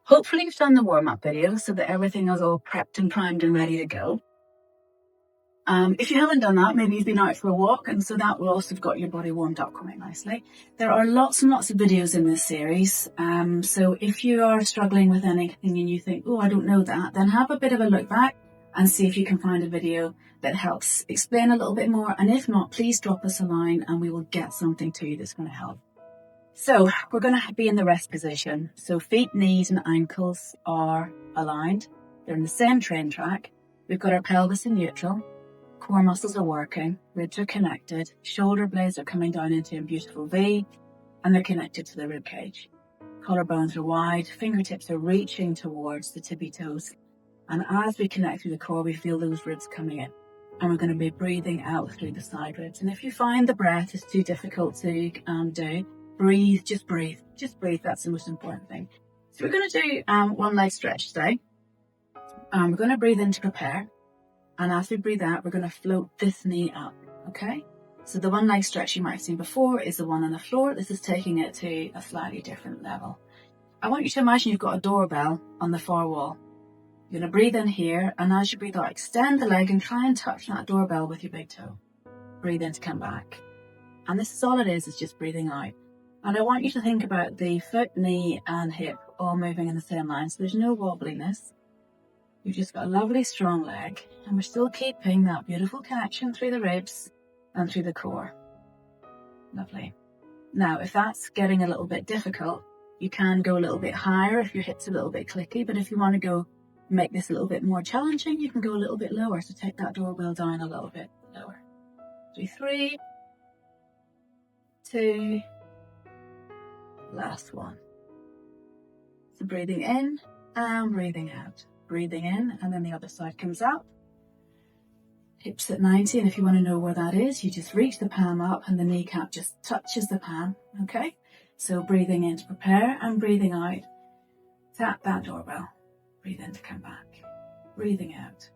Hopefully you've done the warm-up video so that everything is all prepped and primed and ready to go. If you haven't done that, maybe you've been out for a walk, and so that will also have got your body warmed up quite nicely. There are lots and lots of videos in this series, so if you are struggling with anything and you think, oh, I don't know that, then have a bit of a look back and see if you can find a video that helps explain a little bit more, and if not, please drop us a line and we will get something to you that's going to help. So we're going to be in the rest position. So feet, knees and ankles are aligned. They're in the same train track. We've got our pelvis in neutral. Core muscles are working. Ribs are connected. Shoulder blades are coming down into a beautiful V, and they're connected to the rib cage. Collarbones are wide. Fingertips are reaching towards the tippy toes. And as we connect through the core, we feel those ribs coming in. And we're going to be breathing out through the side ribs. And if you find the breath is too difficult to do, breathe, just breathe. Just breathe, that's the most important thing. So we're going to do one leg stretch today. We're going to breathe in to prepare. And as we breathe out, we're going to float this knee up, okay? So the one leg stretch you might have seen before is the one on the floor. This is taking it to a slightly different level. I want you to imagine you've got a doorbell on the far wall. You're going to breathe in here, and as you breathe out, extend the leg and try and touch that doorbell with your big toe. Breathe in to come back. And this is all it is just breathing out. And I want you to think about the foot, knee and hip all moving in the same line. So there's no wobbliness. You've just got a lovely strong leg, and we're still keeping that beautiful connection through the ribs and through the core. Lovely. Now, if that's getting a little bit difficult, you can go a little bit higher if your hip's a little bit clicky, but if you want to go make this a little bit more challenging, you can go a little bit lower. So take that doorbell down a little bit lower. Do 3, 2, last one. So breathing in and breathing out. Breathing in, and then the other side comes up. Hips at 90, and if you want to know where that is, you just reach the palm up and the kneecap just touches the palm, okay? So breathing in to prepare and breathing out. Tap that doorbell. Breathe in to come back. Breathing out.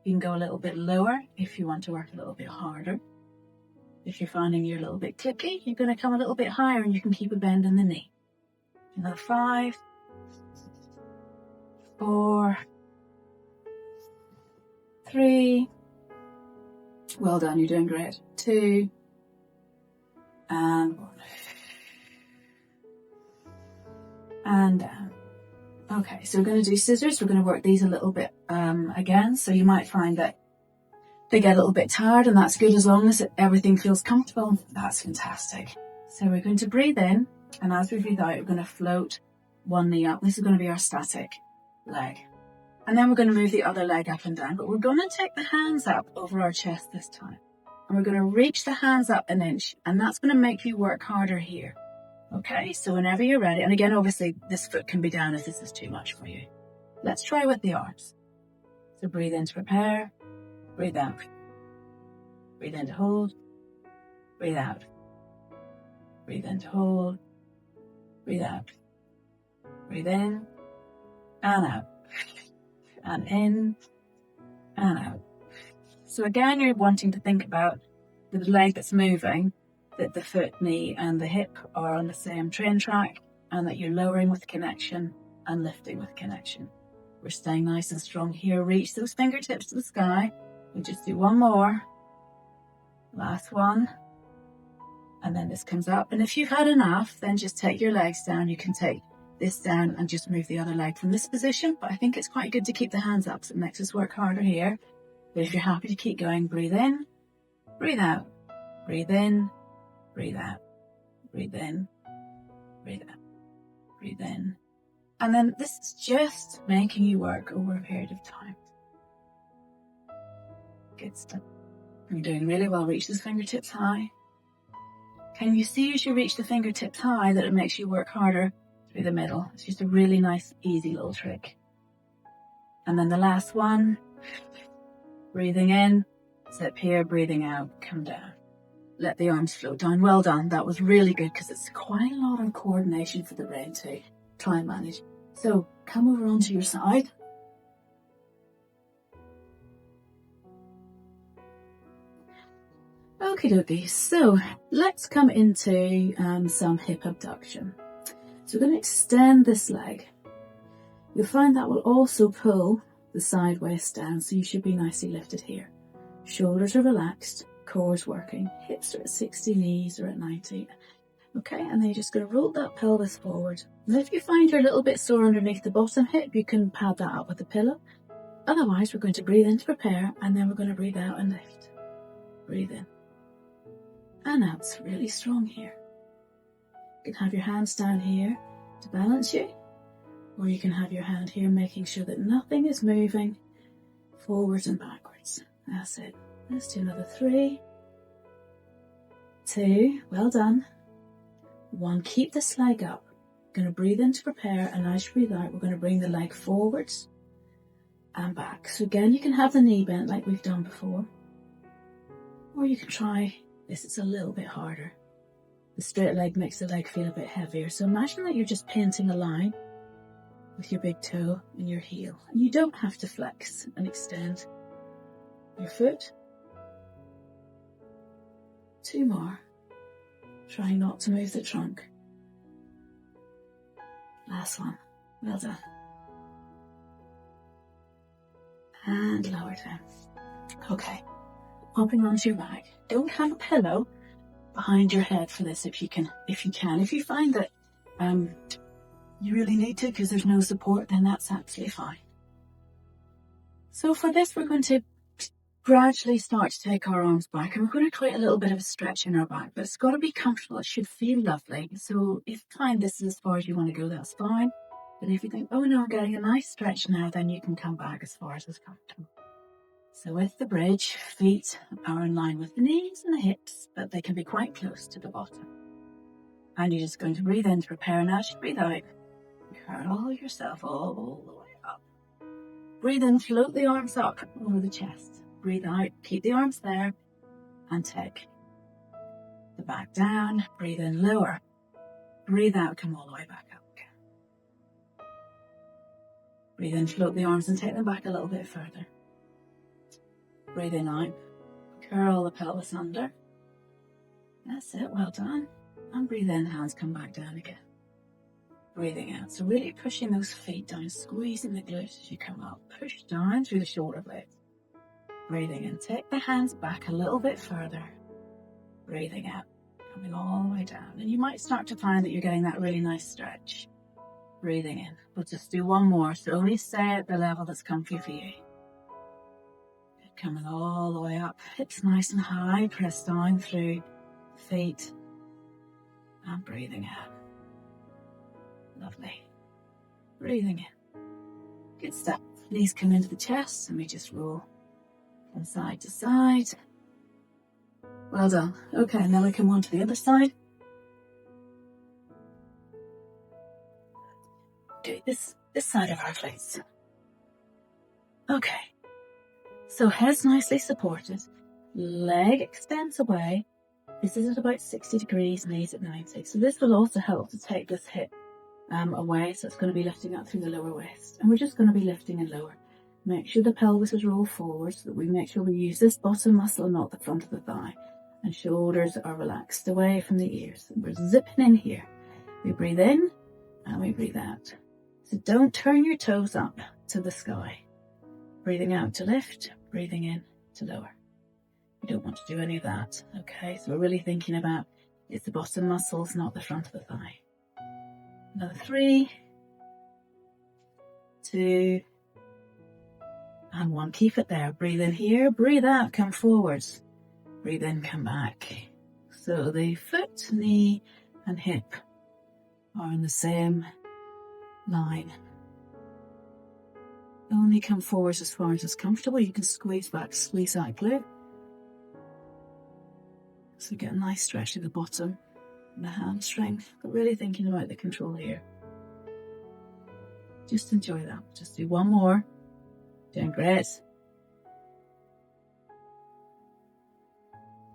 You can go a little bit lower if you want to work a little bit harder. If you're finding you're a little bit clicky, you're going to come a little bit higher and you can keep a bend in the knee. Another 5, 4, 3, well done, you're doing great. 2, and 1. And down. Okay, so we're going to do scissors. We're going to work these a little bit again. So you might find that they get a little bit tired, and that's good as long as everything feels comfortable. That's fantastic. So we're going to breathe in, and as we breathe out, we're going to float one knee up. This is going to be our static leg. And then we're going to move the other leg up and down, but we're going to take the hands up over our chest this time. And we're going to reach the hands up an inch, and that's going to make you work harder here. Okay, so whenever you're ready, and again, obviously this foot can be down if this is too much for you. Let's try with the arms. So breathe in to prepare, breathe out. Breathe in to hold, breathe out. Breathe in to hold, breathe out. Breathe in and out. And in and out. So again, you're wanting to think about the leg that's moving, that the foot, knee and the hip are on the same train track, and that you're lowering with connection and lifting with connection. We're staying nice and strong here. Reach those fingertips to the sky. We'll just do one more. Last one. And then this comes up. And if you've had enough, then just take your legs down. You can take this down and just move the other leg from this position, but I think it's quite good to keep the hands up, so it makes us work harder here. But if you're happy to keep going, breathe in, breathe out, breathe in, breathe out, breathe in, breathe out, breathe in. And then this is just making you work over a period of time. Good stuff. You're doing really well. Reach those fingertips high. Can you see as you reach the fingertips high that it makes you work harder through the middle? It's just a really nice, easy little trick. And then the last one, breathing in, zip here, breathing out, come down. Let the arms float down. Well done. That was really good because it's quite a lot of coordination for the brain to try and manage. So come over onto your side. Okie dokie, so let's come into some hip abduction. So we're going to extend this leg. You'll find that will also pull the side waist down, so you should be nicely lifted here. Shoulders are relaxed, core's working, hips are at 60, knees are at 90. Okay, and then you're just going to roll that pelvis forward. And if you find you're a little bit sore underneath the bottom hip, you can pad that up with a pillow. Otherwise, we're going to breathe in to prepare, and then we're going to breathe out and lift. Breathe in. And out. It's really strong here. You can have your hands down here to balance you, or you can have your hand here making sure that nothing is moving forwards and backwards. That's it. Let's do another 3, 2, well done. 1, keep this leg up. We're going to breathe in to prepare, and as you breathe out, we're going to bring the leg forwards and back. So again, you can have the knee bent like we've done before, or you can try this. It's a little bit harder. The straight leg makes the leg feel a bit heavier. So imagine that you're just painting a line with your big toe and your heel. And you don't have to flex and extend your foot. 2 more. Try not to move the trunk. Last one. Well done. And lower down. Okay. Hopping onto your back. Don't have a pillow behind your head for this if you can. If you find that you really need to because there's no support, then that's absolutely fine. So for this, we're going to gradually start to take our arms back, and we're going to create a little bit of a stretch in our back, but it's got to be comfortable. It should feel lovely. So if you find this is as far as you want to go, that's fine. But if you think, oh no, I'm getting a nice stretch now, then you can come back as far as is comfortable. So with the bridge, feet are in line with the knees and the hips, but they can be quite close to the bottom. And you're just going to breathe in to prepare, and as you breathe out, curl yourself all the way up. Breathe in, float the arms up over the chest. Breathe out, keep the arms there, and take the back down. Breathe in, lower. Breathe out, come all the way back up again. Breathe in, float the arms and take them back a little bit further. Breathe in out, curl the pelvis under. That's it, well done. And breathe in, hands come back down again. Breathing out, so really pushing those feet down, squeezing the glutes as you come up. Push down through the shoulder blades. Breathing in, take the hands back a little bit further. Breathing out, coming all the way down. And you might start to find that you're getting that really nice stretch. Breathing in. We'll just do one more, so only stay at the level that's comfy for you. Coming all the way up, hips nice and high, press down through the feet. And breathing out. Lovely. Breathing in. Good stuff. Knees come into the chest, and we just roll from side to side. Well done. Okay, and then we come on to the other side. Do this side of our face. Okay. So head's nicely supported. Leg extends away. This is at about 60 degrees, knees at 90. So this will also help to take this hip away. So it's going to be lifting up through the lower waist. And we're just going to be lifting and lower. Make sure the pelvis is rolled forward so that we make sure we use this bottom muscle, not the front of the thigh. And shoulders are relaxed away from the ears. And we're zipping in here. We breathe in and we breathe out. So don't turn your toes up to the sky. Breathing out to lift, breathing in to lower. You don't want to do any of that, okay? So we're really thinking about it's the bottom muscles, not the front of the thigh. Another 3, 2, and 1. Keep it there. Breathe in here, breathe out, come forwards. Breathe in, come back. So the foot, knee, and hip are in the same line. Only come forwards as far as it's comfortable. You can squeeze back, squeeze out glute. So get a nice stretch to the bottom and the hamstring, but really thinking about the control here. Just enjoy that. Just do one more. Doing great.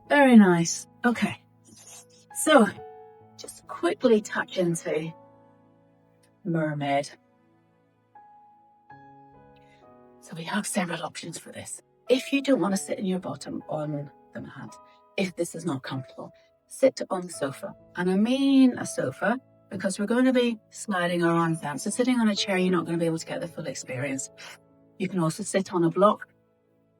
Very nice. Okay. So, just quickly touch into mermaid. So we have several options for this. If you don't want to sit in your bottom on the mat, if this is not comfortable, sit on the sofa. And I mean a sofa because we're going to be sliding our arms down. So sitting on a chair, you're not going to be able to get the full experience. You can also sit on a block,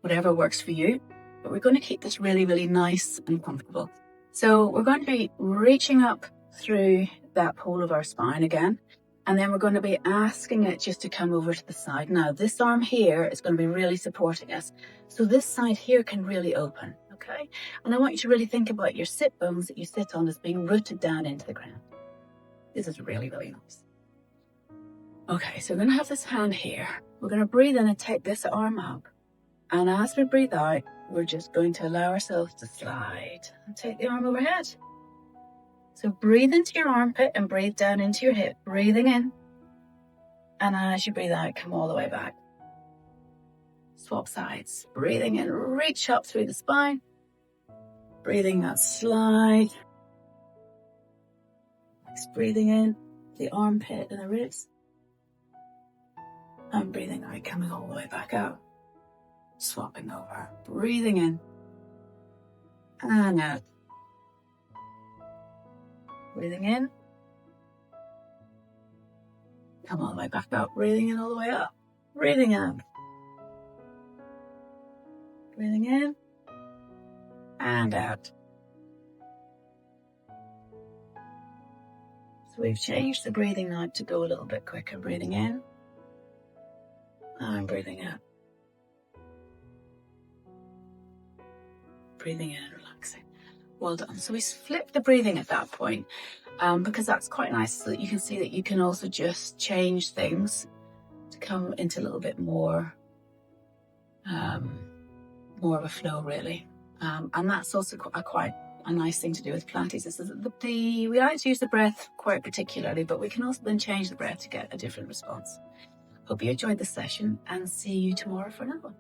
whatever works for you, but we're going to keep this really, really nice and comfortable. So we're going to be reaching up through that pole of our spine again, and then we're going to be asking it just to come over to the side. Now, this arm here is going to be really supporting us. So this side here can really open, okay? And I want you to really think about your sit bones that you sit on as being rooted down into the ground. This is really, really nice. Okay, so we're going to have this hand here. We're going to breathe in and take this arm up. And as we breathe out, we're just going to allow ourselves to slide and take the arm overhead. So breathe into your armpit and breathe down into your hip, breathing in. And as you breathe out, come all the way back. Swap sides. Breathing in, reach up through the spine. Breathing out, slide. Just breathing in, the armpit and the ribs. And breathing out, coming all the way back out. Swapping over. Breathing in. And out. Breathing in. Come all the way back out. Breathing in all the way up. Breathing out. Breathing in. And out. So we've changed the breathing now to go a little bit quicker. Breathing in. And breathing out. Breathing in and relaxing. Well done. So we flip the breathing at that point because that's quite nice, so that you can see that you can also just change things to come into a little bit more of a flow, really. And that's also quite a nice thing to do with Pilates, is that we like to use the breath quite particularly, but we can also then change the breath to get a different response. Hope you enjoyed this session, and see you tomorrow for another one.